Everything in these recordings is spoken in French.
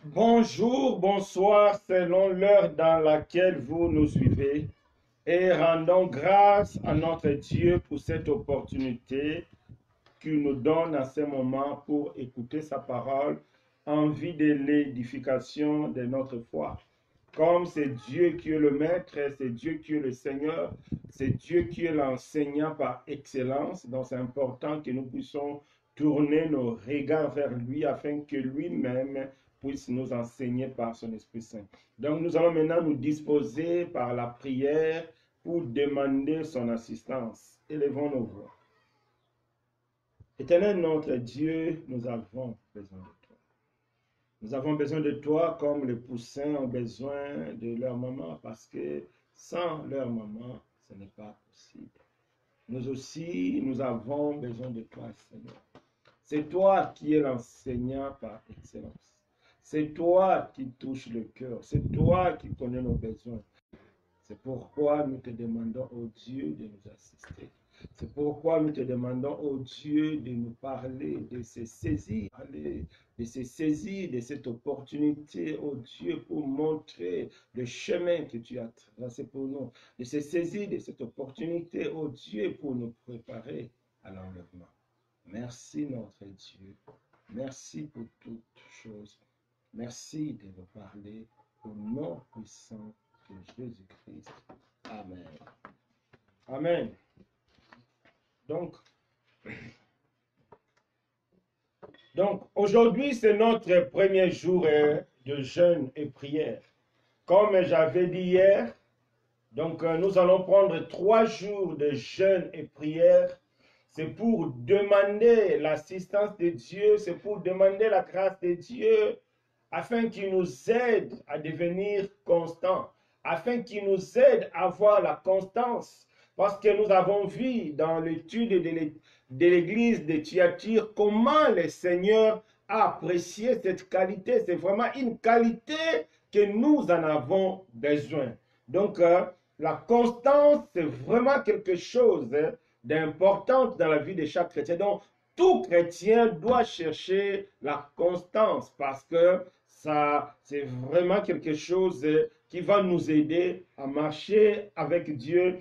Bonjour, bonsoir, selon l'heure dans laquelle vous nous suivez, et rendons grâce à notre Dieu pour cette opportunité qu'il nous donne à ce moment pour écouter sa parole en vue de l'édification de notre foi. Comme c'est Dieu qui est le Maître, c'est Dieu qui est le Seigneur, c'est Dieu qui est l'enseignant par excellence, donc c'est important que nous puissions tourner nos regards vers lui afin que lui-même puisse nous enseigner par son Esprit Saint. Donc nous allons maintenant nous disposer par la prière pour demander son assistance. Élevons nos voix. Éternel notre Dieu, nous avons besoin de toi. Nous avons besoin de toi comme les poussins ont besoin de leur maman parce que sans leur maman, ce n'est pas possible. Nous aussi, nous avons besoin de toi, Seigneur. C'est toi qui es l'enseignant par excellence. C'est toi qui touches le cœur. C'est toi qui connais nos besoins. C'est pourquoi nous te demandons, ô Dieu, de nous assister. C'est pourquoi nous te demandons, ô Dieu, de nous parler, de se saisir, de cette opportunité, ô Dieu, pour montrer le chemin que tu as tracé pour nous, de se saisir de cette opportunité, ô Dieu, pour nous préparer à l'enlèvement. Merci, notre Dieu. Merci pour toutes choses. Merci de nous parler au nom puissant de Jésus-Christ. Amen. Amen. Donc aujourd'hui, c'est notre premier jour de jeûne et prière. Comme j'avais dit hier, nous allons prendre 3 jours de jeûne et prière. C'est pour demander l'assistance de Dieu, c'est pour demander la grâce de Dieu, afin qu'il nous aide à devenir constants, afin qu'il nous aide à avoir la constance. Parce que nous avons vu dans l'étude de l'église de Thyatire comment le Seigneur a apprécié cette qualité. C'est vraiment une qualité que nous en avons besoin. Donc, la constance, c'est vraiment quelque chose d'important dans la vie de chaque chrétien. Donc, tout chrétien doit chercher la constance parce que ça, c'est vraiment quelque chose qui va nous aider à marcher avec Dieu.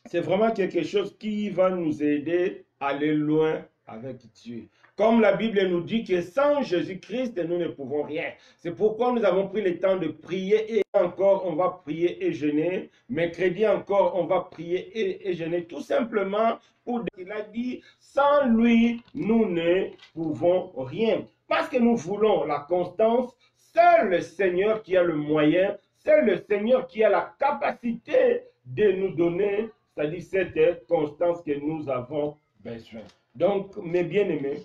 C'est vraiment quelque chose qui va nous aider à aller loin avec Dieu. Comme la Bible nous dit que sans Jésus-Christ, nous ne pouvons rien. C'est pourquoi nous avons pris le temps de prier et encore on va prier et jeûner. Mercredi encore on va prier et jeûner. Tout simplement pour dire qu'il a dit, sans lui, nous ne pouvons rien. Parce que nous voulons la constance, seul le Seigneur qui a le moyen, seul le Seigneur qui a la capacité de nous donner, c'est-à-dire cette constance que nous avons besoin. Donc, mes bien-aimés,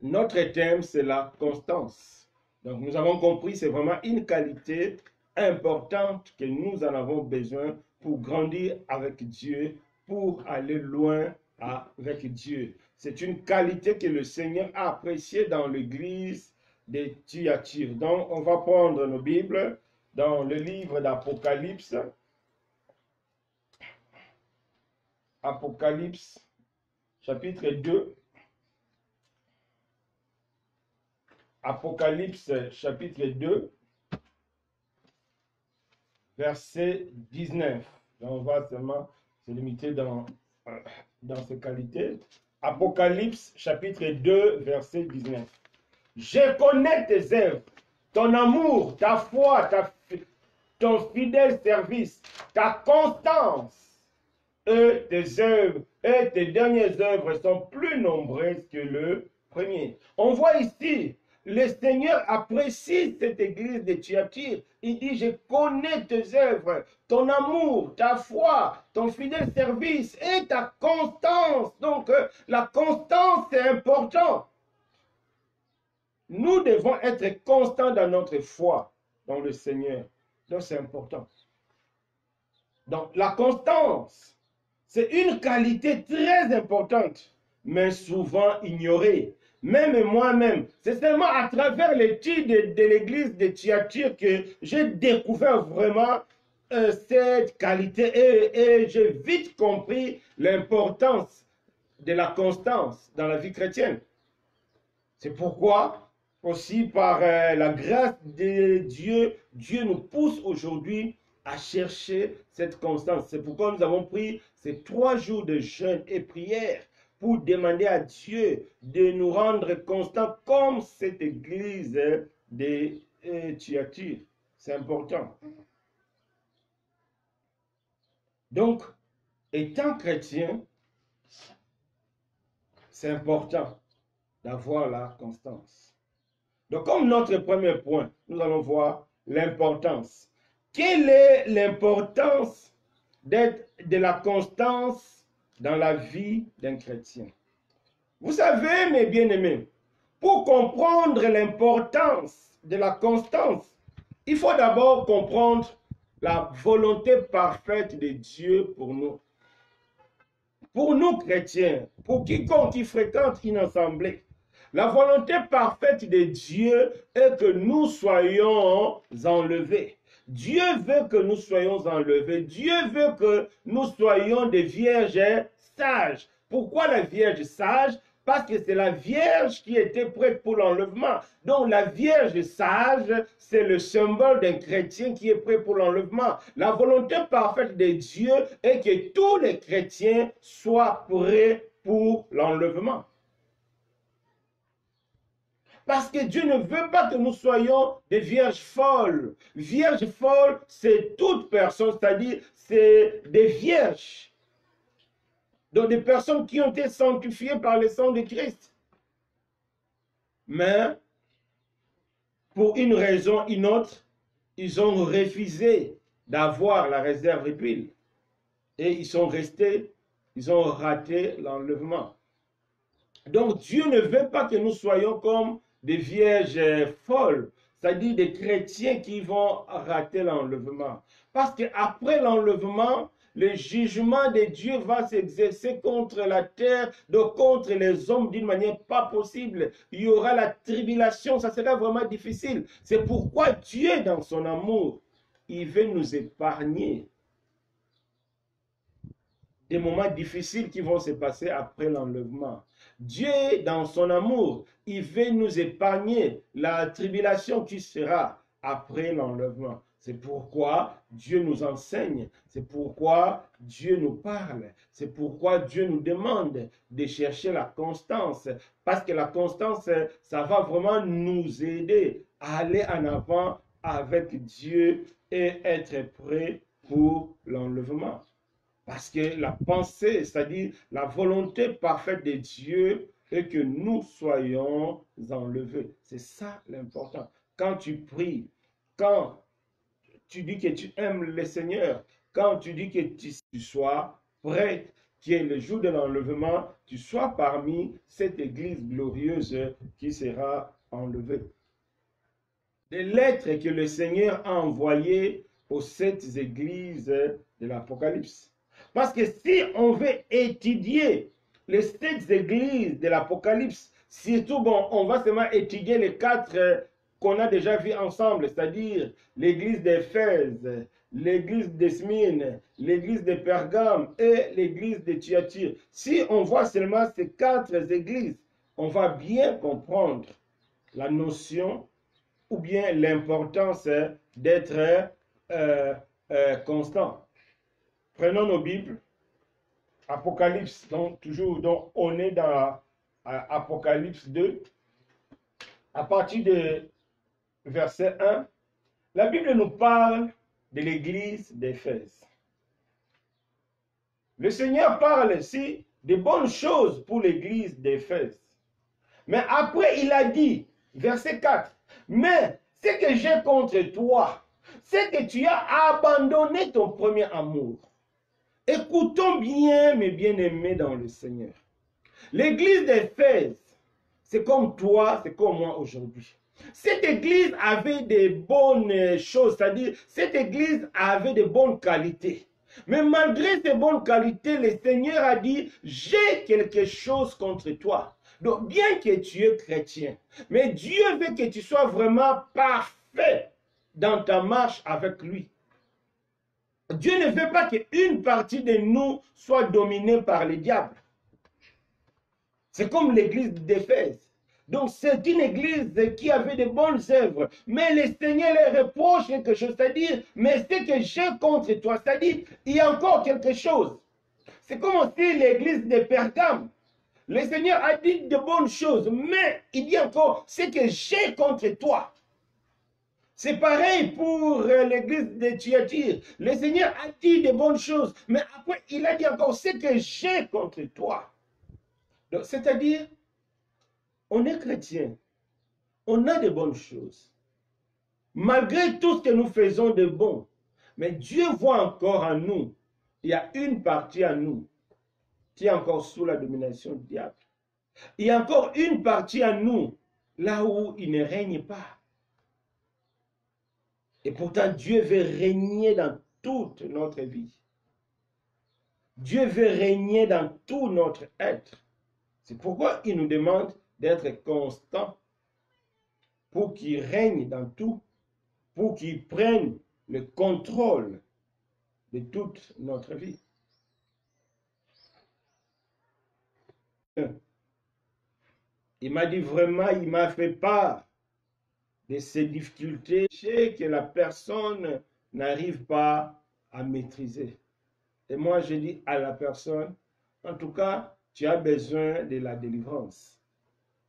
notre thème, c'est la constance. Donc, nous avons compris, c'est vraiment une qualité importante que nous en avons besoin pour grandir avec Dieu, pour aller loin avec Dieu. C'est une qualité que le Seigneur a appréciée dans l'église de Thyatire. Donc, on va prendre nos Bibles dans le livre d'Apocalypse. Apocalypse, chapitre 2. Apocalypse, chapitre 2, verset 19. Donc, on va seulement se limiter dans ces qualités. Apocalypse, chapitre 2, verset 19. Je connais tes œuvres, ton amour, ta foi, ton fidèle service, ta constance. Tes œuvres et tes dernières œuvres sont plus nombreuses que le premier. On voit ici, le Seigneur apprécie cette église de Thyatire. Il dit, je connais tes œuvres, ton amour, ta foi, ton fidèle service et ta constance. Donc, la constance, c'est important. Nous devons être constants dans notre foi, dans le Seigneur. Donc, c'est important. Donc, la constance, c'est une qualité très importante, mais souvent ignorée. Même moi-même, c'est seulement à travers l'étude de l'église de Thyatire que j'ai découvert vraiment cette qualité et j'ai vite compris l'importance de la constance dans la vie chrétienne. C'est pourquoi aussi par la grâce de Dieu, Dieu nous pousse aujourd'hui à chercher cette constance. C'est pourquoi nous avons pris ces 3 jours de jeûne et prière pour demander à Dieu de nous rendre constants comme cette église de Thyatire. C'est important. Donc, étant chrétien, c'est important d'avoir la constance. Donc, comme notre premier point, nous allons voir l'importance. Quelle est l'importance de la constance dans la vie d'un chrétien? Vous savez, mes bien-aimés, pour comprendre l'importance de la constance, il faut d'abord comprendre la volonté parfaite de Dieu pour nous. Pour nous chrétiens, pour quiconque qui fréquente une assemblée, la volonté parfaite de Dieu est que nous soyons enlevés. Dieu veut que nous soyons enlevés. Dieu veut que nous soyons des vierges sages. Pourquoi la vierge sage? Parce que c'est la Vierge qui était prête pour l'enlèvement. Donc la Vierge sage, c'est le symbole d'un chrétien qui est prêt pour l'enlèvement. La volonté parfaite de Dieu est que tous les chrétiens soient prêts pour l'enlèvement. Parce que Dieu ne veut pas que nous soyons des vierges folles. Vierge folle, c'est toute personne, c'est-à-dire c'est des vierges. Donc des personnes qui ont été sanctifiées par le sang de Christ. Mais, pour une raison ou une autre, ils ont refusé d'avoir la réserve huile. Et ils sont restés, ils ont raté l'enlèvement. Donc Dieu ne veut pas que nous soyons comme des vierges folles, c'est-à-dire des chrétiens qui vont rater l'enlèvement. Parce qu'après l'enlèvement, le jugement de Dieu va s'exercer contre la terre, donc contre les hommes d'une manière pas possible. Il y aura la tribulation, ça sera vraiment difficile. C'est pourquoi Dieu, dans son amour, il veut nous épargner des moments difficiles qui vont se passer après l'enlèvement. Dieu, dans son amour, il veut nous épargner la tribulation qui sera après l'enlèvement. C'est pourquoi Dieu nous enseigne, c'est pourquoi Dieu nous parle, c'est pourquoi Dieu nous demande de chercher la constance. Parce que la constance, ça va vraiment nous aider à aller en avant avec Dieu et être prêt pour l'enlèvement. Parce que la pensée, c'est-à-dire la volonté parfaite de Dieu, est que nous soyons enlevés. C'est ça l'important. Quand tu pries, quand tu dis que tu aimes le Seigneur, quand tu dis que tu sois prêt, qui est le jour de l'enlèvement, tu sois parmi cette église glorieuse qui sera enlevée. Les lettres que le Seigneur a envoyées aux 7 églises de l'Apocalypse. Parce que si on veut étudier les 7 églises de l'Apocalypse, surtout bon, on va seulement étudier les 4 qu'on a déjà vus ensemble, c'est-à-dire l'église d'Éphèse, l'église de Smyrne, l'église de Pergame et l'église de Thyatire. Si on voit seulement ces 4 églises, on va bien comprendre la notion ou bien l'importance d'être constant. Prenons nos Bibles, Apocalypse, donc toujours, donc on est dans Apocalypse 2, à partir de verset 1, la Bible nous parle de l'église d'Éphèse. Le Seigneur parle ici de bonnes choses pour l'église d'Éphèse. Mais après, il a dit, verset 4, mais ce que j'ai contre toi, c'est que tu as abandonné ton premier amour. Écoutons bien, mes bien-aimés dans le Seigneur. L'église d'Éphèse, c'est comme toi, c'est comme moi aujourd'hui. Cette église avait des bonnes choses, c'est-à-dire cette église avait de bonnes qualités. Mais malgré ces bonnes qualités, le Seigneur a dit, j'ai quelque chose contre toi. Donc bien que tu es chrétien, mais Dieu veut que tu sois vraiment parfait dans ta marche avec lui. Dieu ne veut pas qu'une partie de nous soit dominée par le diable. C'est comme l'église d'Éphèse. Donc c'est une église qui avait de bonnes œuvres. Mais le Seigneur les reproche quelque chose, c'est-à-dire, mais ce que j'ai contre toi, c'est-à-dire, il y a encore quelque chose. C'est comme si l'église de Pergame, le Seigneur a dit de bonnes choses, mais il dit encore, ce que j'ai contre toi. C'est pareil pour l'église de Thyatire. Le Seigneur a dit de bonnes choses, mais après, il a dit encore, ce que j'ai contre toi. C'est-à-dire, on est chrétien, on a de bonnes choses. Malgré tout ce que nous faisons de bon, mais Dieu voit encore en nous, il y a une partie en nous qui est encore sous la domination du diable. Il y a encore une partie en nous, là où il ne règne pas. Et pourtant, Dieu veut régner dans toute notre vie. Dieu veut régner dans tout notre être. C'est pourquoi il nous demande d'être constant pour qu'il règne dans tout, pour qu'il prenne le contrôle de toute notre vie. Il m'a dit vraiment, il m'a fait part de ces difficultés que la personne n'arrive pas à maîtriser. Et moi, je dis à la personne, en tout cas, tu as besoin de la délivrance.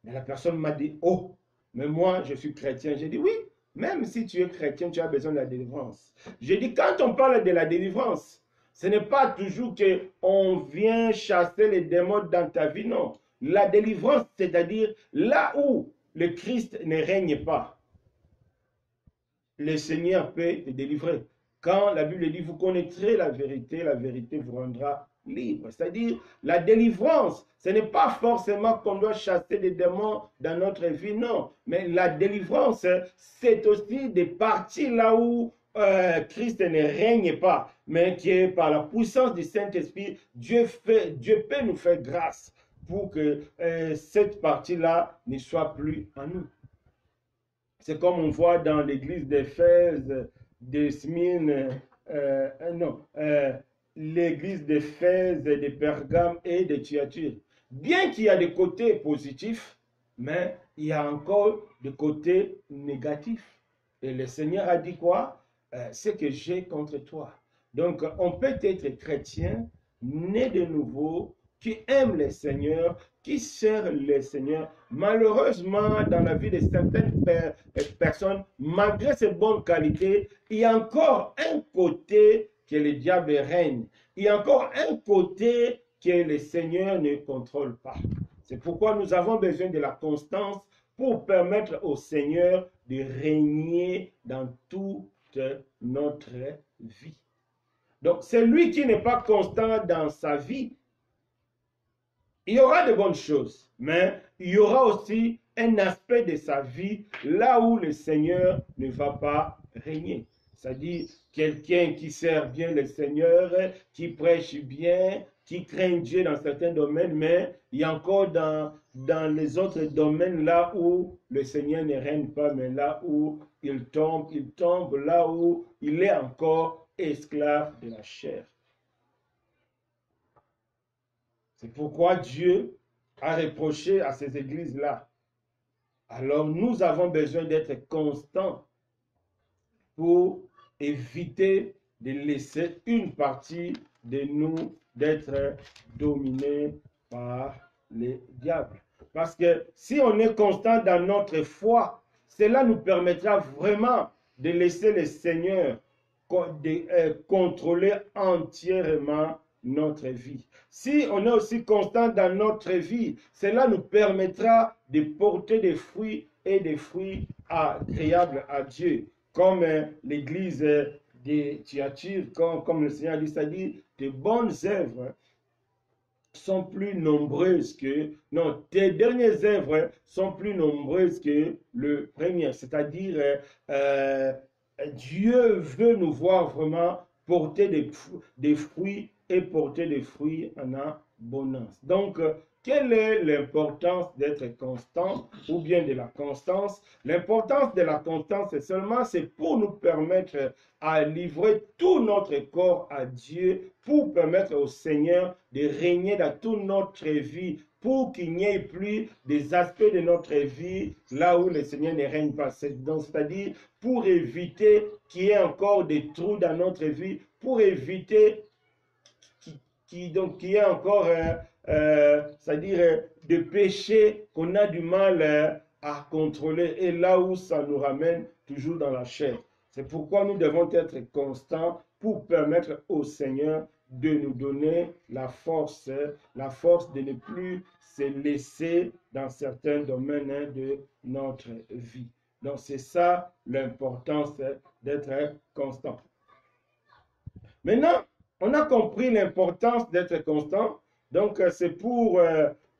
Mais la personne m'a dit, oh, mais moi, je suis chrétien. J'ai dit, oui, même si tu es chrétien, tu as besoin de la délivrance. J'ai dit, quand on parle de la délivrance, ce n'est pas toujours qu'on vient chasser les démons dans ta vie, non. La délivrance, c'est-à-dire là où le Christ ne règne pas, le Seigneur peut te délivrer. Quand la Bible dit, vous connaîtrez la vérité vous rendra libre. C'est-à-dire, la délivrance, ce n'est pas forcément qu'on doit chasser des démons dans notre vie, non. Mais la délivrance, c'est aussi des parties là où Christ ne règne pas, mais qui est par la puissance du Saint-Esprit, Dieu peut nous faire grâce pour que cette partie-là ne soit plus en nous. C'est comme on voit dans l'église d'Éphèse, de Smyrne, l'église d'Éphèse, de Pergame et de Thyatire. Bien qu'il y a des côtés positifs, mais il y a encore des côtés négatifs. Et le Seigneur a dit quoi? C'est que j'ai contre toi. Donc, on peut être chrétien, né de nouveau, qui aime le Seigneur, qui sert le Seigneur. Malheureusement, dans la vie de certaines personnes, malgré ces bonnes qualités, il y a encore un côté que le diable règne. Il y a encore un côté que le Seigneur ne contrôle pas. C'est pourquoi nous avons besoin de la constance pour permettre au Seigneur de régner dans toute notre vie. Donc, celui qui n'est pas constant dans sa vie, il y aura de bonnes choses, mais il y aura aussi un aspect de sa vie là où le Seigneur ne va pas régner. C'est-à-dire quelqu'un qui sert bien le Seigneur, qui prêche bien, qui craint Dieu dans certains domaines, mais il y a encore dans les autres domaines là où le Seigneur ne règne pas, mais là où il tombe là où il est encore esclave de la chair. C'est pourquoi Dieu a reproché à ces églises-là. Alors nous avons besoin d'être constants pour éviter de laisser une partie de nous d'être dominés par les diables. Parce que si on est constant dans notre foi, cela nous permettra vraiment de laisser le Seigneur contrôler entièrement notre vie. Si on est aussi constant dans notre vie, cela nous permettra de porter des fruits et des fruits agréables à Dieu. Comme l'église de Thyatire, comme le Seigneur dit, c'est-à-dire de bonnes œuvres sont plus nombreuses que... Non, tes dernières œuvres sont plus nombreuses que le premier. C'est-à-dire, Dieu veut nous voir vraiment porter des fruits et porter des fruits en abondance. Donc, quelle est l'importance d'être constant ou bien de la constance? L'importance de la constance, c'est pour nous permettre à livrer tout notre corps à Dieu, pour permettre au Seigneur de régner dans toute notre vie, pour qu'il n'y ait plus des aspects de notre vie là où le Seigneur ne règne pas. C'est-à-dire pour éviter qu'il y ait encore des trous dans notre vie, pour éviter qu'il y ait encore, c'est-à-dire de péchés qu'on a du mal à contrôler et là où ça nous ramène toujours dans la chair. C'est pourquoi nous devons être constants pour permettre au Seigneur de nous donner la force de ne plus se laisser dans certains domaines de notre vie. Donc c'est ça l'importance d'être constant. Maintenant, on a compris l'importance d'être constant. Donc c'est pour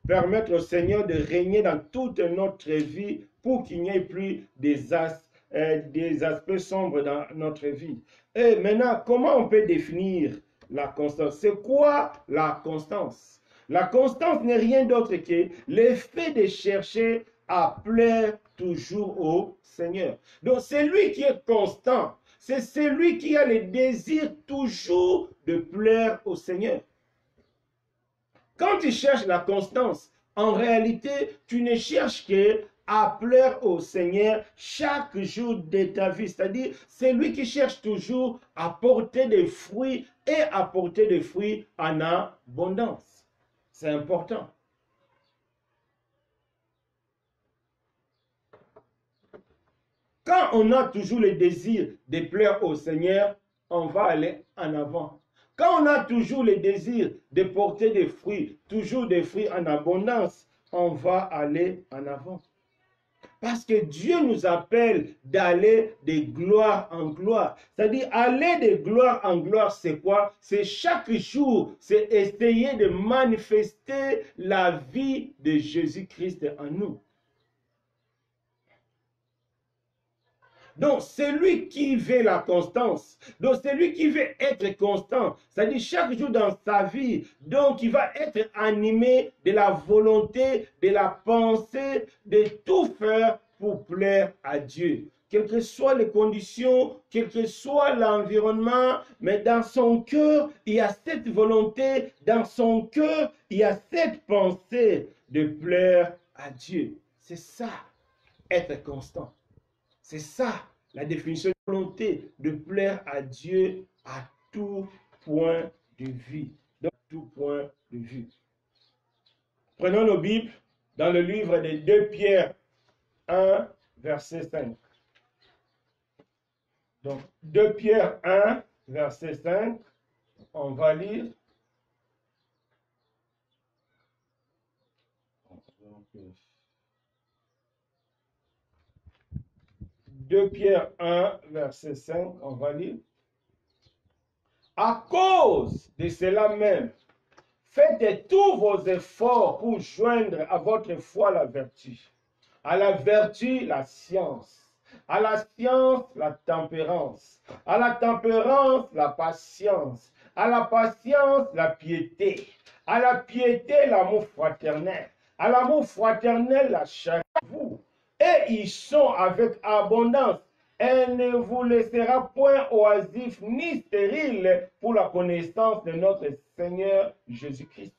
permettre au Seigneur de régner dans toute notre vie pour qu'il n'y ait plus des aspects sombres dans notre vie. Et maintenant, comment on peut définir la constance? C'est quoi la constance? La constance n'est rien d'autre que l'effet de chercher à plaire toujours au Seigneur. Donc, c'est lui qui est constant. C'est celui qui a le désir toujours de plaire au Seigneur. Quand tu cherches la constance, en réalité, tu ne cherches que à plaire au Seigneur chaque jour de ta vie. C'est-à-dire, c'est lui qui cherche toujours à porter des fruits et à porter des fruits en abondance. C'est important. Quand on a toujours le désir de plaire au Seigneur, on va aller en avant. Quand on a toujours le désir de porter des fruits, toujours des fruits en abondance, on va aller en avant. Parce que Dieu nous appelle d'aller de gloire en gloire. C'est-à-dire, aller de gloire en gloire, c'est quoi? C'est chaque jour, c'est essayer de manifester la vie de Jésus-Christ en nous. Donc, celui qui veut la constance, donc celui qui veut être constant, c'est-à-dire chaque jour dans sa vie, donc il va être animé de la volonté, de la pensée, de tout faire pour plaire à Dieu. Quelles que soient les conditions, quel que soit l'environnement, mais dans son cœur, il y a cette volonté, dans son cœur, il y a cette pensée de plaire à Dieu. C'est ça, être constant. C'est ça, la définition de volonté, de plaire à Dieu à tout point de vue. Donc, tout point de vue. Prenons nos Bibles dans le livre de 2 Pierre 1, verset 5. Donc, 2 Pierre 1, verset 5, on va lire. 2 Pierre 1, verset 5, on va lire. À cause de cela même, faites tous vos efforts pour joindre à votre foi la vertu, à la vertu la science, à la science la tempérance, à la tempérance la patience, à la patience la piété, à la piété l'amour fraternel, à l'amour fraternel la charité. Et ils sont avec abondance. Elle ne vous laissera point oisif ni stérile pour la connaissance de notre Seigneur Jésus-Christ.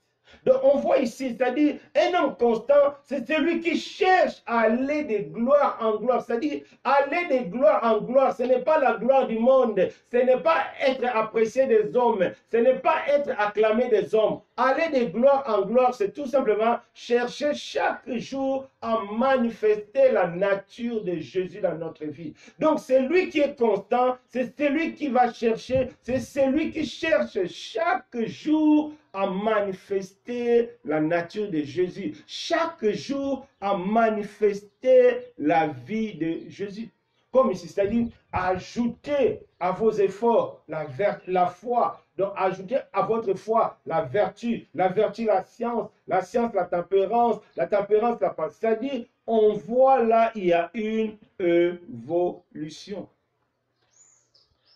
Donc on voit ici, c'est-à-dire un homme constant, c'est celui qui cherche à aller de gloire en gloire. C'est-à-dire aller de gloire en gloire, ce n'est pas la gloire du monde, ce n'est pas être apprécié des hommes, ce n'est pas être acclamé des hommes. Aller de gloire en gloire, c'est tout simplement chercher chaque jour à manifester la nature de Jésus dans notre vie. Donc c'est lui qui est constant, c'est celui qui va chercher, c'est celui qui cherche chaque jour à manifester la nature de Jésus. Chaque jour à manifester la vie de Jésus. Comme ici, c'est-à-dire ajouter à vos efforts la foi. Donc ajoutez à votre foi la vertu la science la tempérance la patience. C'est-à-dire, on voit là, il y a une évolution.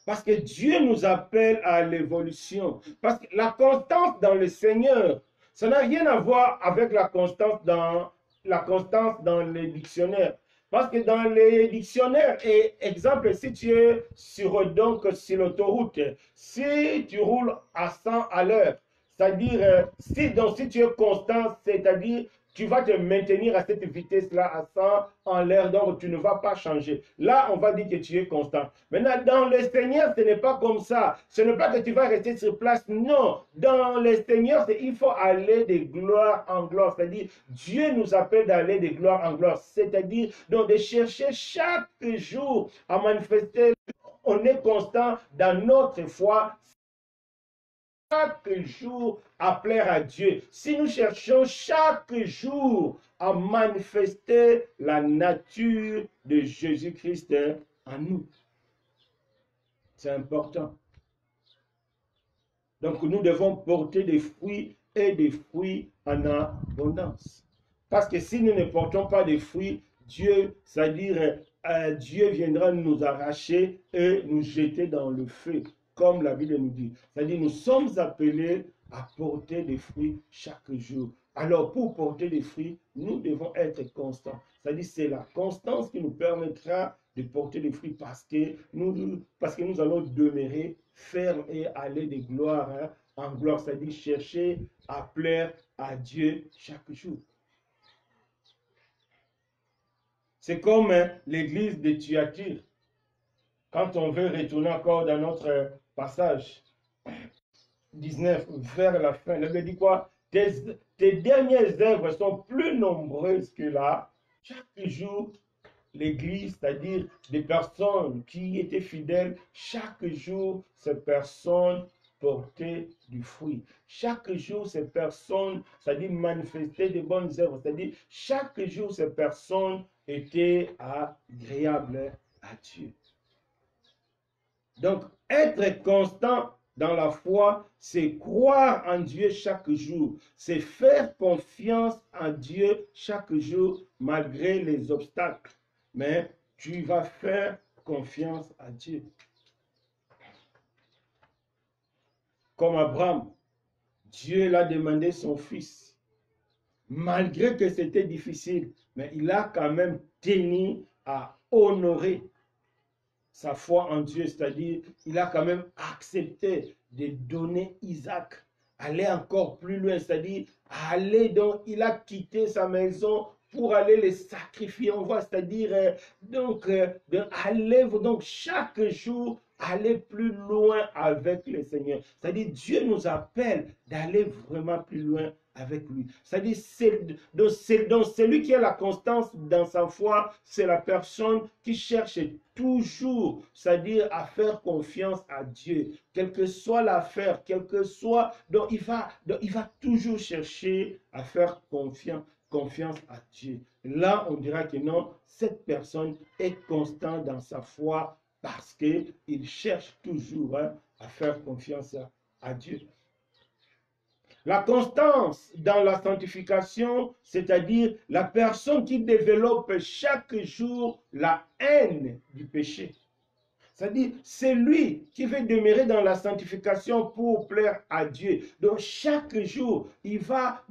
Parce que Dieu nous appelle à l'évolution. Parce que la constance dans le Seigneur, Ça n'a rien à voir avec la constance dans les dictionnaires. Parce que dans les dictionnaires, et exemple, si tu es donc sur l'autoroute, si tu roules à 100 à l'heure, c'est-à-dire, si tu es constant, c'est-à-dire tu vas te maintenir à cette vitesse-là à 100 en l'air, donc tu ne vas pas changer. Là, on va dire que tu es constant. Maintenant, dans le Seigneur, ce n'est pas comme ça. Ce n'est pas que tu vas rester sur place. Non, dans le Seigneur, il faut aller de gloire en gloire. C'est-à-dire, Dieu nous appelle d'aller de gloire en gloire. C'est-à-dire, donc de chercher chaque jour à manifester. On est constant dans notre foi chaque jour à plaire à Dieu. Si nous cherchons chaque jour à manifester la nature de Jésus-Christ en nous, c'est important. Donc nous devons porter des fruits et des fruits en abondance. Parce que si nous ne portons pas de fruits, Dieu, c'est-à-dire Dieu viendra nous arracher et nous jeter dans le feu, comme la Bible nous dit. C'est-à-dire nous sommes appelés à porter des fruits chaque jour. Alors pour porter des fruits, nous devons être constants. C'est-à-dire c'est la constance qui nous permettra de porter des fruits parce que nous allons demeurer fermes et aller de gloire en gloire. C'est-à-dire chercher à plaire à Dieu chaque jour. C'est comme l'église de Thyatire. Quand on veut retourner encore dans notre passage 19, vers la fin, il avait dit quoi? Tes dernières œuvres sont plus nombreuses que là. Chaque jour, l'église, c'est-à-dire des personnes qui étaient fidèles, chaque jour, ces personnes portaient du fruit. Chaque jour, ces personnes, c'est-à-dire manifestaient de bonnes œuvres. C'est-à-dire, chaque jour, ces personnes étaient agréables à Dieu. Donc, être constant dans la foi, c'est croire en Dieu chaque jour. C'est faire confiance en Dieu chaque jour, malgré les obstacles. Mais tu vas faire confiance à Dieu. Comme Abraham, Dieu l'a demandé son fils. Malgré que c'était difficile, mais il a quand même tenu à honorer sa foi en Dieu, c'est-à-dire il a quand même accepté de donner Isaac, aller encore plus loin, c'est-à-dire aller donc, il a quitté sa maison pour aller les sacrifier, on voit, c'est-à-dire aller donc chaque jour aller plus loin avec le Seigneur. C'est-à-dire Dieu nous appelle d'aller vraiment plus loin avec lui. C'est-à-dire donc celui qui a la constance dans sa foi, c'est la personne qui cherche toujours, c'est-à-dire à faire confiance à Dieu, quelle que soit l'affaire, quel que soit, donc il va toujours chercher à faire confiance à Dieu. Là, on dira que non, cette personne est constante dans sa foi parce qu'il cherche toujours à faire confiance à Dieu. La constance dans la sanctification, c'est-à-dire la personne qui développe chaque jour la haine du péché. C'est-à-dire, c'est lui qui veut demeurer dans la sanctification pour plaire à Dieu. Donc, chaque jour, il va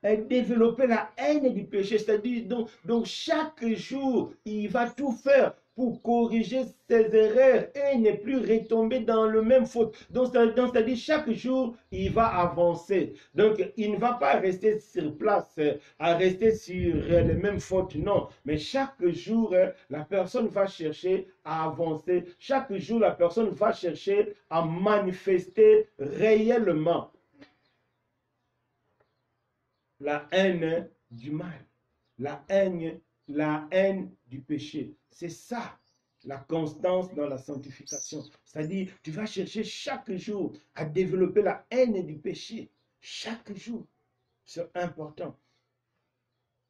développer la haine du péché. C'est-à-dire, donc, chaque jour, il va tout faire pour corriger ses erreurs et ne plus retomber dans le même faute. Donc, c'est-à-dire, chaque jour, il va avancer. Donc, il ne va pas rester sur place, à rester sur les mêmes fautes, non. Mais chaque jour, la personne va chercher à avancer. Chaque jour, la personne va chercher à manifester réellement la haine du mal, la haine du péché. C'est ça, la constance dans la sanctification. C'est-à-dire, tu vas chercher chaque jour à développer la haine du péché. Chaque jour. C'est important.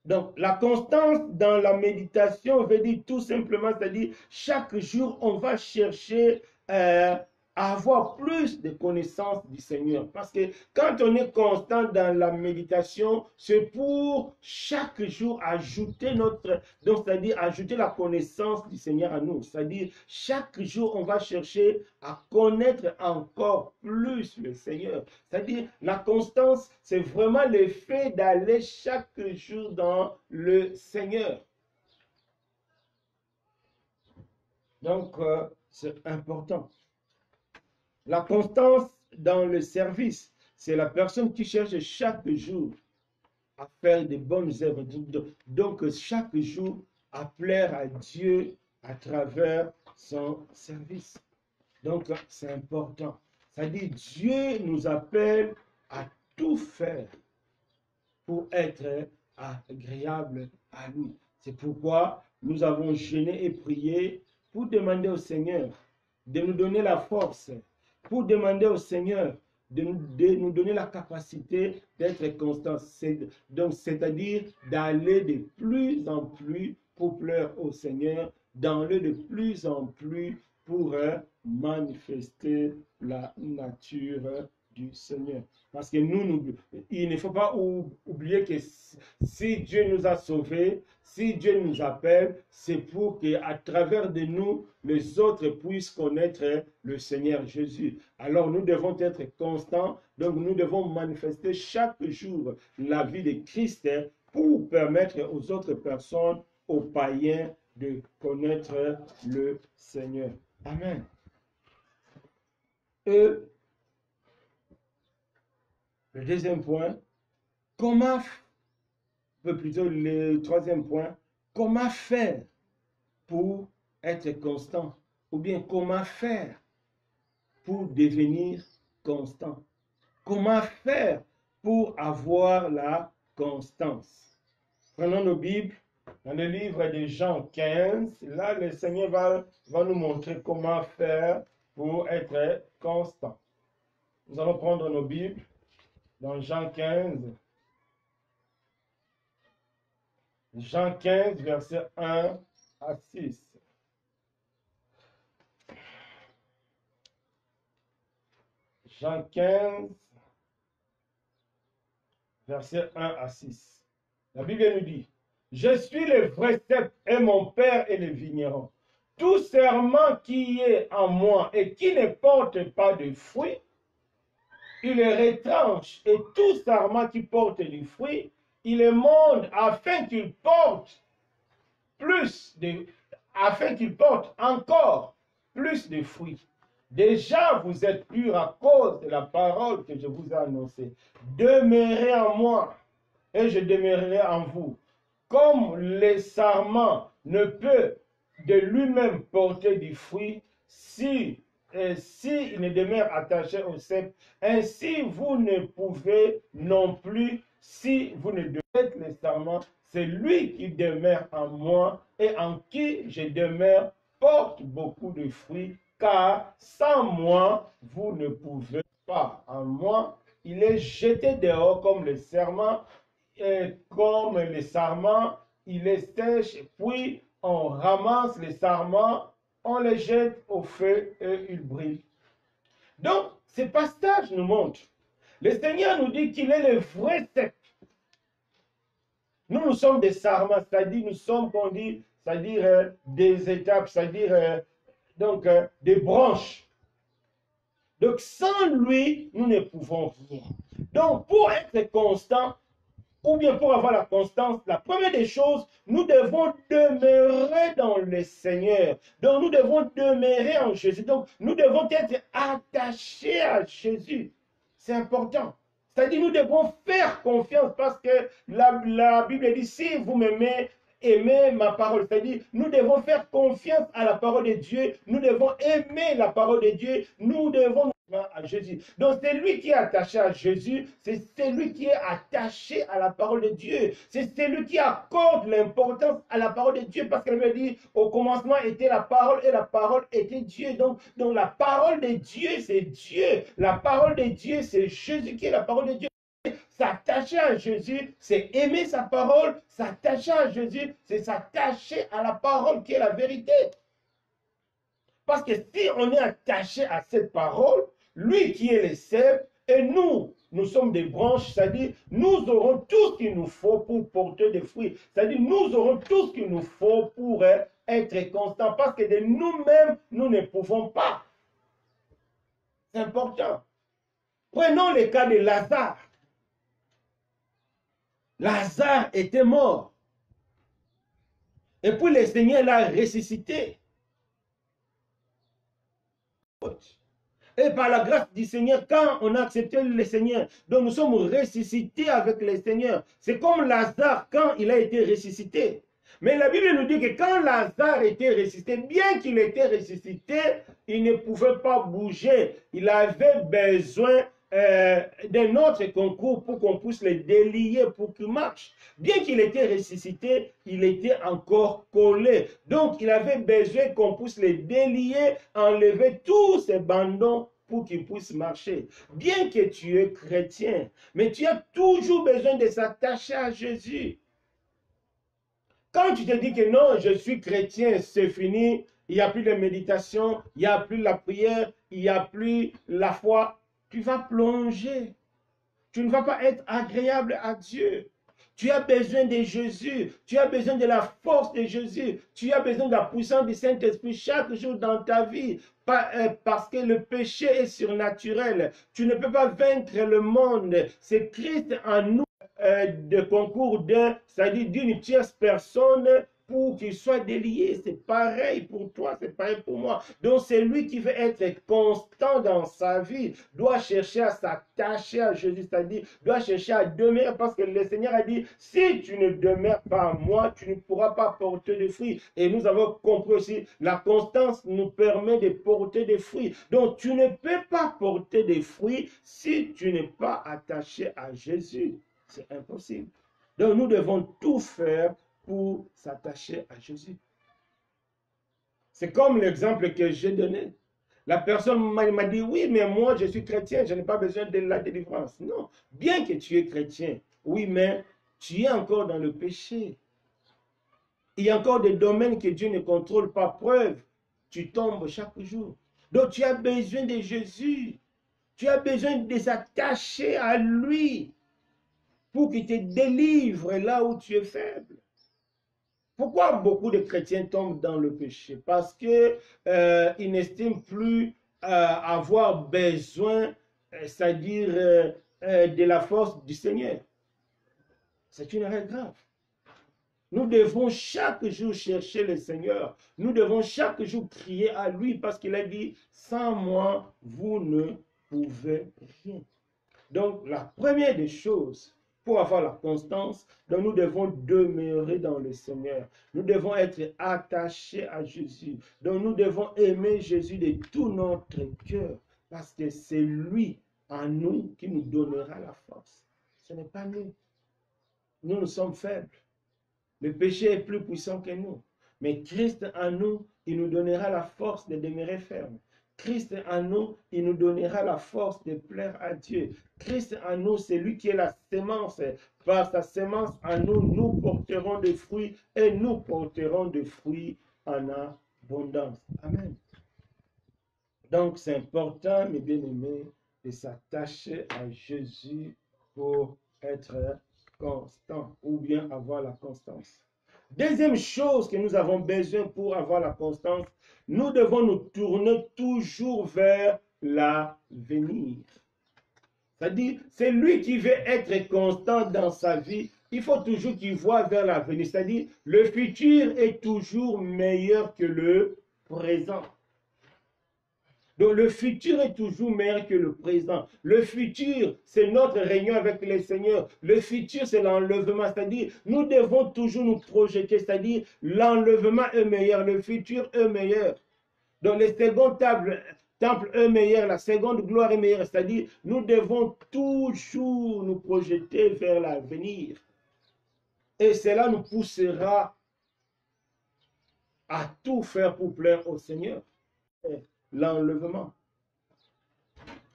Donc, la constance dans la méditation veut dire tout simplement, c'est-à-dire, chaque jour, on va chercher à avoir plus de connaissances du Seigneur. Parce que quand on est constant dans la méditation, c'est pour chaque jour ajouter donc c'est-à-dire ajouter la connaissance du Seigneur à nous. C'est-à-dire chaque jour, on va chercher à connaître encore plus le Seigneur. C'est-à-dire la constance, c'est vraiment le fait d'aller chaque jour dans le Seigneur. Donc, c'est important. La constance dans le service, c'est la personne qui cherche chaque jour à faire de bonnes œuvres. Donc, chaque jour, à plaire à Dieu à travers son service. Donc, c'est important. C'est-à-dire, Dieu nous appelle à tout faire pour être agréable à lui. C'est pourquoi nous avons jeûné et prié pour demander au Seigneur de nous donner la force, pour demander au Seigneur de nous donner la capacité d'être constant. Donc, c'est-à-dire d'aller de plus en plus pour plaire au Seigneur, d'aller de plus en plus pour manifester la nature du Seigneur. Parce que il ne faut pas oublier que si Dieu nous a sauvés, si Dieu nous appelle, c'est pour qu'à travers de nous, les autres puissent connaître le Seigneur Jésus. Alors nous devons être constants, donc nous devons manifester chaque jour la vie de Christ pour permettre aux autres personnes, aux païens, de connaître le Seigneur. Amen. Et le deuxième point, plutôt le troisième point, comment faire pour être constant? Ou bien comment faire pour devenir constant? Comment faire pour avoir la constance? Prenons nos Bibles dans le livre de Jean 15. Là, le Seigneur va nous montrer comment faire pour être constant. Nous allons prendre nos Bibles dans Jean 15. Jean 15, verset 1 à 6. Jean 15, verset 1 à 6. La Bible nous dit, « Je suis le vrai cep et mon Père est le vigneron. Tout serment qui est en moi et qui ne porte pas de fruits, il le retranche, et tout serment qui porte du fruit, il le monte afin qu'il porte encore plus de fruits. Déjà, vous êtes purs à cause de la parole que je vous ai annoncée. Demeurez en moi, et je demeurerai en vous. Comme le sarment ne peut de lui-même porter du fruit, s'il ne demeure attaché au cep, ainsi vous ne pouvez non plus, si vous ne demeurez le sarment, c'est lui qui demeure en moi et en qui je demeure porte beaucoup de fruits, car sans moi, vous ne pouvez pas. En moi, il est jeté dehors comme le serment, et comme les sarments, il est sèche, puis on ramasse les sarments, on les jette au feu et ils brillent. Donc, ce passage nous montre, le Seigneur nous dit qu'il est le vrai cep. Nous sommes des sarments, c'est-à-dire nous sommes, qu'on dit, c'est-à-dire des étapes, c'est-à-dire des branches. Donc, sans lui, nous ne pouvons rien. Donc, pour être constant, ou bien pour avoir la constance, la première des choses, nous devons demeurer dans le Seigneur. Donc, nous devons demeurer en Jésus. Donc, nous devons être attachés à Jésus. C'est important. C'est-à-dire, nous devons faire confiance parce que la Bible dit, si vous m'aimez, aimez ma parole. C'est-à-dire, nous devons faire confiance à la parole de Dieu. Nous devons aimer la parole de Dieu. Nous devons à Jésus. Donc c'est lui qui est attaché à Jésus, c'est celui qui est attaché à la parole de Dieu, c'est celui qui accorde l'importance à la parole de Dieu, parce qu'elle me dit, au commencement était la parole et la parole était Dieu. Donc la parole de Dieu, c'est Dieu. La parole de Dieu, c'est Jésus qui est la parole de Dieu. S'attacher à Jésus, c'est aimer sa parole. S'attacher à Jésus, c'est s'attacher à la parole qui est la vérité. Parce que si on est attaché à cette parole, lui qui est le cep, et nous, nous sommes des branches, c'est-à-dire nous aurons tout ce qu'il nous faut pour porter des fruits. C'est-à-dire nous aurons tout ce qu'il nous faut pour être constants. Parce que de nous-mêmes, nous ne pouvons pas. C'est important. Prenons le cas de Lazare. Lazare était mort. Et puis le Seigneur l'a ressuscité. Et par la grâce du Seigneur, quand on a accepté le Seigneur, donc nous sommes ressuscités avec le Seigneur. C'est comme Lazare quand il a été ressuscité. Mais la Bible nous dit que quand Lazare était ressuscité, bien qu'il était ressuscité, il ne pouvait pas bouger. Il avait besoin d'un autre concours pour qu'on puisse le délier pour qu'il marche. Bien qu'il était ressuscité, il était encore collé. Donc, il avait besoin qu'on puisse le délier, enlever tous ces bandons pour qu'il puisse marcher. Bien que tu es chrétien, mais tu as toujours besoin de s'attacher à Jésus. Quand tu te dis que non, je suis chrétien, c'est fini, il n'y a plus de méditation, il n'y a plus la prière, il n'y a plus la foi, tu vas plonger. Tu ne vas pas être agréable à Dieu. Tu as besoin de Jésus. Tu as besoin de la force de Jésus. Tu as besoin de la puissance du Saint-Esprit chaque jour dans ta vie. Parce que le péché est surnaturel. Tu ne peux pas vaincre le monde. C'est Christ en nous de concours d'un, c'est-à-dire d'une tierce personne pour qu'il soit délié. C'est pareil pour toi, c'est pareil pour moi. Donc c'est lui qui veut être constant dans sa vie, doit chercher à s'attacher à Jésus, c'est-à-dire doit chercher à demeurer, parce que le Seigneur a dit, si tu ne demeures pas à moi, tu ne pourras pas porter de fruits. Et nous avons compris aussi, la constance nous permet de porter des fruits. Donc tu ne peux pas porter des fruits si tu n'es pas attaché à Jésus. C'est impossible. Donc nous devons tout faire pour s'attacher à Jésus. C'est comme l'exemple que j'ai donné. La personne m'a dit, oui, mais moi je suis chrétien, je n'ai pas besoin de la délivrance. Non, bien que tu es chrétien, oui, mais tu es encore dans le péché. Il y a encore des domaines que Dieu ne contrôle pas. Preuve, tu tombes chaque jour. Donc tu as besoin de Jésus. Tu as besoin de s'attacher à lui pour qu'il te délivre là où tu es faible. Pourquoi beaucoup de chrétiens tombent dans le péché? Parce qu'ils n'estiment plus avoir besoin, c'est-à-dire de la force du Seigneur. C'est une erreur grave. Nous devons chaque jour chercher le Seigneur. Nous devons chaque jour crier à lui parce qu'il a dit, sans moi, vous ne pouvez rien. Donc, la première des choses, pour avoir la constance, donc nous devons demeurer dans le Seigneur. Nous devons être attachés à Jésus. Donc nous devons aimer Jésus de tout notre cœur. Parce que c'est lui en nous qui nous donnera la force. Ce n'est pas nous. Nous sommes faibles. Le péché est plus puissant que nous. Mais Christ en nous, il nous donnera la force de demeurer ferme. Christ en nous, il nous donnera la force de plaire à Dieu. Christ en nous, c'est lui qui est la sémence. Par sa sémence en nous, nous porterons des fruits et nous porterons des fruits en abondance. Amen. Donc, c'est important, mes bien-aimés, de s'attacher à Jésus pour être constant ou bien avoir la constance. Deuxième chose que nous avons besoin pour avoir la constance, nous devons nous tourner toujours vers l'avenir. C'est-à-dire, c'est lui qui veut être constant dans sa vie. Il faut toujours qu'il voit vers l'avenir. C'est-à-dire, le futur est toujours meilleur que le présent. Donc le futur est toujours meilleur que le présent. Le futur, c'est notre réunion avec le Seigneur. Le futur, c'est l'enlèvement. C'est-à-dire, nous devons toujours nous projeter. C'est-à-dire, l'enlèvement est meilleur, le futur est meilleur. Donc le second temple est meilleur, la seconde gloire est meilleure. C'est-à-dire, nous devons toujours nous projeter vers l'avenir. Et cela nous poussera à tout faire pour plaire au Seigneur. L'enlèvement.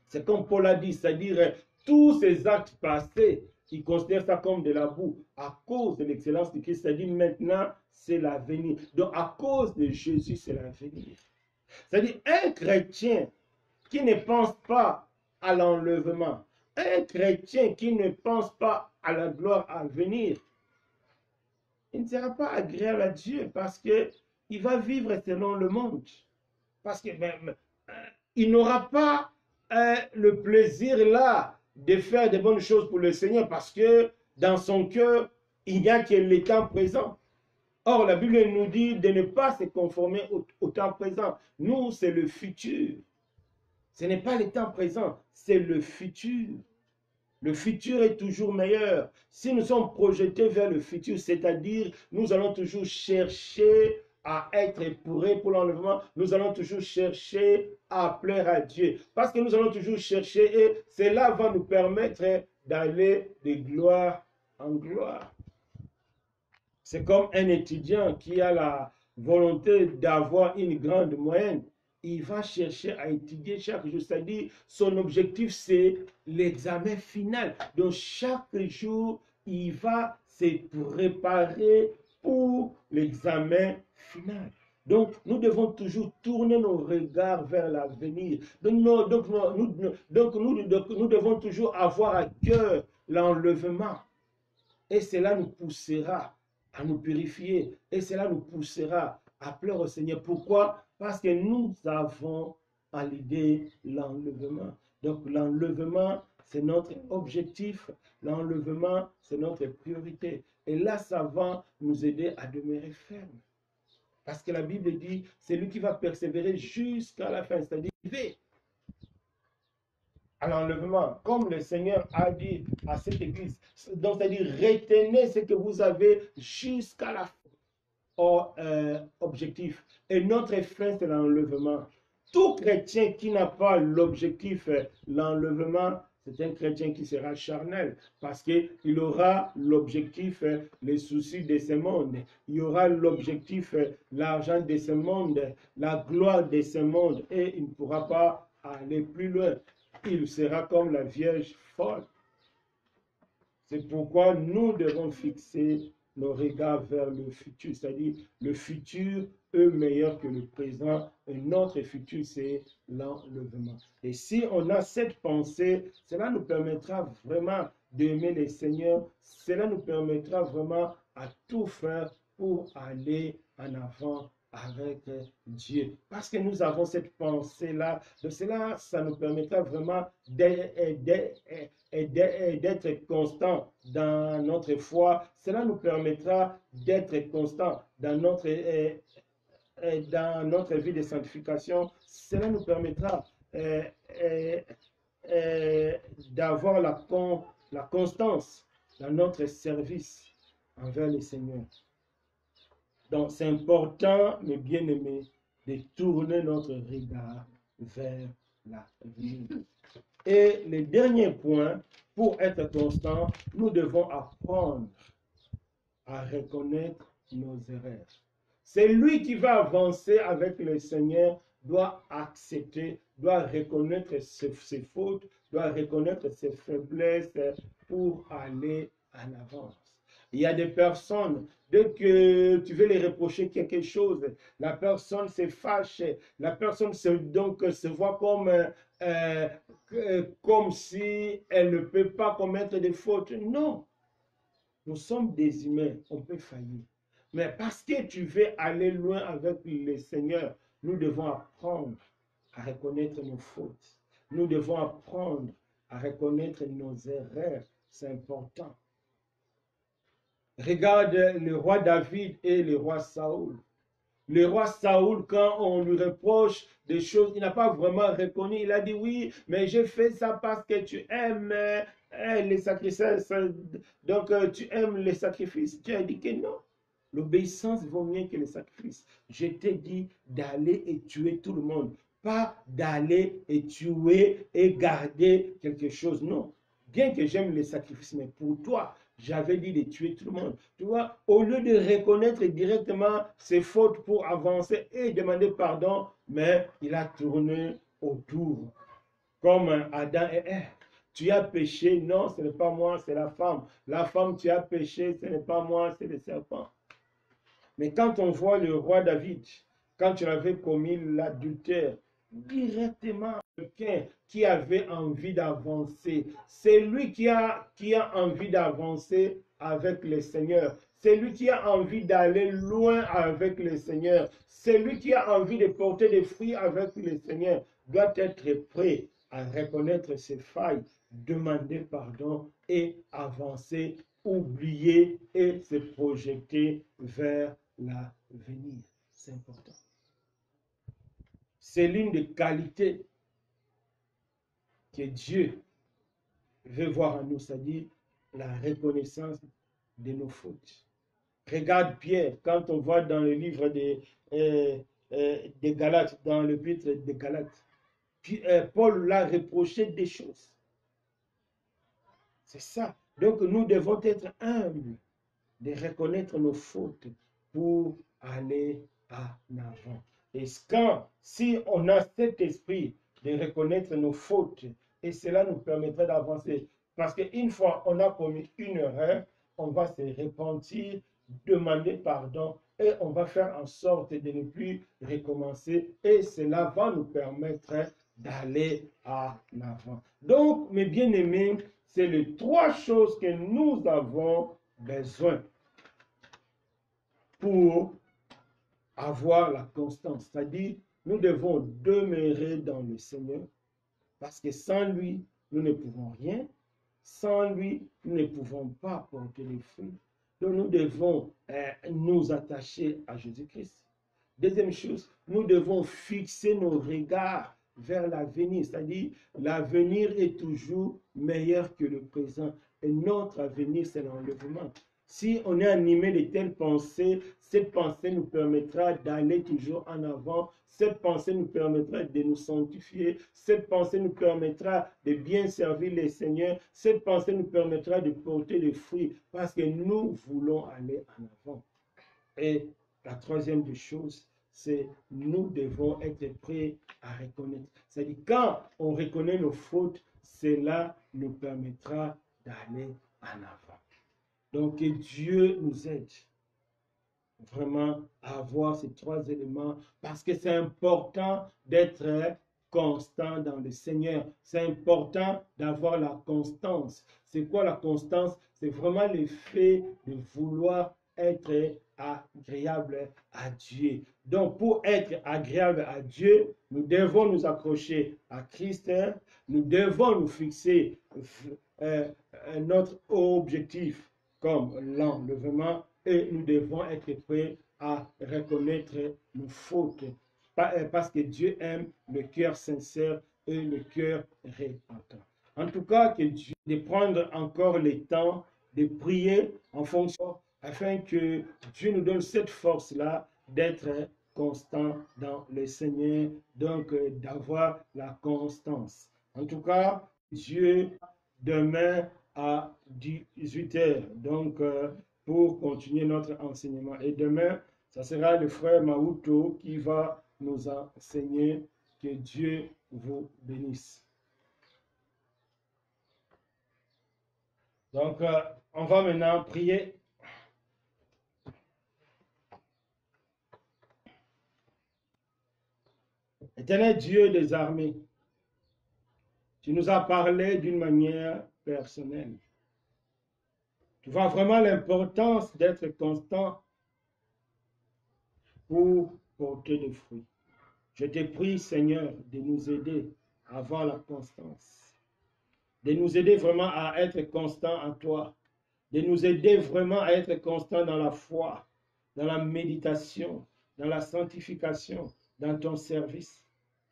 C'est comme Paul a dit, c'est-à-dire tous ces actes passés, il considère ça comme de la boue à cause de l'excellence de Christ. C'est-à-dire maintenant, c'est l'avenir. Donc à cause de Jésus, c'est l'avenir. C'est-à-dire, un chrétien qui ne pense pas à l'enlèvement, un chrétien qui ne pense pas à la gloire à venir, il ne sera pas agréable à Dieu parce qu'il va vivre selon le monde. Parce que il n'aura pas le plaisir là de faire de bonnes choses pour le Seigneur parce que dans son cœur, il n'y a que le temps présent. Or, la Bible nous dit de ne pas se conformer au temps présent. Nous, c'est le futur. Ce n'est pas le temps présent, c'est le futur. Le futur est toujours meilleur. Si nous sommes projetés vers le futur, c'est-à-dire nous allons toujours chercher à être épourés pour l'enlèvement, nous allons toujours chercher à plaire à Dieu. Parce que nous allons toujours chercher et cela va nous permettre d'aller de gloire en gloire. C'est comme un étudiant qui a la volonté d'avoir une grande moyenne. Il va chercher à étudier chaque jour. C'est-à-dire, son objectif, c'est l'examen final. Donc, chaque jour, il va se préparer pour l'examen final. Donc, nous devons toujours tourner nos regards vers l'avenir. Donc, nous devons toujours avoir à cœur l'enlèvement. Et cela nous poussera à nous purifier. Et cela nous poussera à pleurer au Seigneur. Pourquoi? Parce que nous avons à l'idée l'enlèvement. Donc l'enlèvement, c'est notre objectif. L'enlèvement, c'est notre priorité. Et là, ça va nous aider à demeurer fermes. Parce que la Bible dit, c'est lui qui va persévérer jusqu'à la fin. C'est-à-dire, à l'enlèvement, comme le Seigneur a dit à cette église. Donc, c'est-à-dire, retenez ce que vous avez jusqu'à la fin. Objectif. Et notre fin, c'est l'enlèvement. Tout chrétien qui n'a pas l'objectif, l'enlèvement, c'est un chrétien qui sera charnel parce qu'il aura l'objectif, les soucis de ce monde. Il aura l'objectif, l'argent de ce monde, la gloire de ce monde et il ne pourra pas aller plus loin. Il sera comme la Vierge folle. C'est pourquoi nous devons fixer nos regards vers le futur, c'est-à-dire le futur est meilleur que le présent et notre futur, c'est l'enlèvement. Et si on a cette pensée, cela nous permettra vraiment d'aimer le Seigneur, cela nous permettra vraiment à tout faire pour aller en avant avec Dieu. Parce que nous avons cette pensée-là, de cela, ça nous permettra vraiment d'être constant dans notre foi. Cela nous permettra d'être constant dans notre vie de sanctification. Cela nous permettra d'avoir la constance dans notre service envers le Seigneur. Donc, c'est important, mes bien-aimés, de tourner notre regard vers l'avenir. Et le dernier point, pour être constant, nous devons apprendre à reconnaître nos erreurs. C'est lui qui va avancer avec le Seigneur, doit accepter, doit reconnaître ses fautes, doit reconnaître ses faiblesses pour aller en avance. Il y a des personnes, dès que tu veux les reprocher quelque chose, la personne se fâche, la personne se voit comme si elle ne peut pas commettre des fautes. Non, nous sommes des humains, on peut faillir. Mais parce que tu veux aller loin avec le Seigneur, nous devons apprendre à reconnaître nos fautes. Nous devons apprendre à reconnaître nos erreurs. C'est important. Regarde le roi David et le roi Saoul. Le roi Saoul, quand on lui reproche des choses, il n'a pas vraiment reconnu. Il a dit oui, mais j'ai fait ça parce que tu aimes les sacrifices. Donc tu aimes les sacrifices. Dieu a dit que non. L'obéissance vaut mieux que les sacrifices. Je t'ai dit d'aller et tuer tout le monde. Pas d'aller et tuer et garder quelque chose. Non. Bien que j'aime les sacrifices, mais pour toi, j'avais dit de tuer tout le monde. Tu vois, au lieu de reconnaître directement ses fautes pour avancer et demander pardon, mais il a tourné autour. Comme Adam et Ève. Tu as péché, non, ce n'est pas moi, c'est la femme. La femme, tu as péché, ce n'est pas moi, c'est le serpent. Mais quand on voit le roi David, quand tu avais commis l'adultère, directement, quelqu'un qui avait envie d'avancer, c'est lui qui a envie d'avancer avec le Seigneur. C'est lui qui a envie d'aller loin avec le Seigneur. C'est lui qui a envie de porter des fruits avec le Seigneur. Doit être prêt à reconnaître ses failles, demander pardon et avancer, oublier et se projeter vers l'avenir. C'est important. C'est l'une des qualités que Dieu veut voir en nous, c'est-à-dire la reconnaissance de nos fautes. Regarde Pierre, quand on voit dans le livre des Galates, dans l'épître des Galates, Paul l'a reproché des choses. C'est ça. Donc nous devons être humbles de reconnaître nos fautes pour aller en avant. Et si on a cet esprit de reconnaître nos fautes, et cela nous permettrait d'avancer. Parce qu'une fois on a commis une erreur, on va se repentir, demander pardon, et on va faire en sorte de ne plus recommencer, et cela va nous permettre d'aller en avant. Donc, mes bien-aimés, c'est les trois choses que nous avons besoin pour avoir la constance. C'est-à-dire, nous devons demeurer dans le Seigneur parce que sans lui, nous ne pouvons rien. Sans lui, nous ne pouvons pas porter les fruits. Donc, nous devons nous attacher à Jésus-Christ. Deuxième chose, nous devons fixer nos regards vers l'avenir, c'est-à-dire l'avenir est toujours meilleur que le présent et notre avenir, c'est l'enlèvement. Si on est animé de telles pensées, cette pensée nous permettra d'aller toujours en avant, cette pensée nous permettra de nous sanctifier, cette pensée nous permettra de bien servir les seigneurs, cette pensée nous permettra de porter des fruits parce que nous voulons aller en avant. Et la troisième des choses, c'est nous devons être prêts à reconnaître. C'est-à-dire quand on reconnaît nos fautes, cela nous permettra d'aller en avant. Donc que Dieu nous aide vraiment à avoir ces trois éléments parce que c'est important d'être constant dans le Seigneur. C'est important d'avoir la constance. C'est quoi la constance? C'est vraiment le fait de vouloir être agréable à Dieu. Donc, pour être agréable à Dieu, nous devons nous accrocher à Christ. Nous devons nous fixer notre objectif comme l'enlèvement et nous devons être prêts à reconnaître nos fautes parce que Dieu aime le cœur sincère et le cœur repentant. En tout cas, que Dieu de prendre encore le temps de prier en fonction afin que Dieu nous donne cette force-là d'être constant dans le Seigneur, donc d'avoir la constance. En tout cas, Dieu demain à 18 h. Donc, pour continuer notre enseignement. Et demain, ça sera le frère Maouto qui va nous enseigner. Que Dieu vous bénisse. Donc, on va maintenant prier. Éternel Dieu des armées, tu nous as parlé d'une manière personnelle. Tu vois vraiment l'importance d'être constant pour porter des fruits. Je te prie, Seigneur, de nous aider à avoir la constance, de nous aider vraiment à être constant en toi, de nous aider vraiment à être constant dans la foi, dans la méditation, dans la sanctification, dans ton service.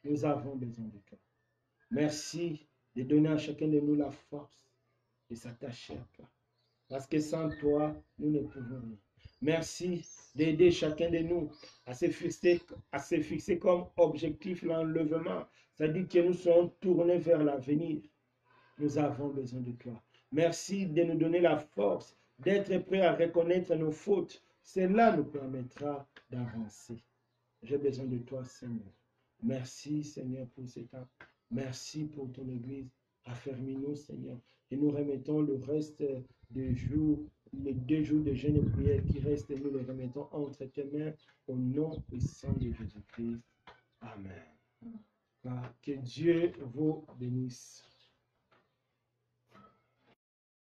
Nous avons besoin de toi. Merci de donner à chacun de nous la force de s'attacher à toi. Parce que sans toi, nous ne pouvons rien. Merci d'aider chacun de nous à se fixer comme objectif l'enlèvement. C'est-à-dire que nous sommes tournés vers l'avenir. Nous avons besoin de toi. Merci de nous donner la force d'être prêts à reconnaître nos fautes. Cela nous permettra d'avancer. J'ai besoin de toi, Seigneur. Merci, Seigneur, pour cet temps. Merci pour ton Église. Affermis-nous, Seigneur. Et nous remettons le reste des jours les 2 jours de jeûne et prière qui restent, nous les remettons entre tes mains au nom puissant de Jésus-Christ. Amen. Que Dieu vous bénisse.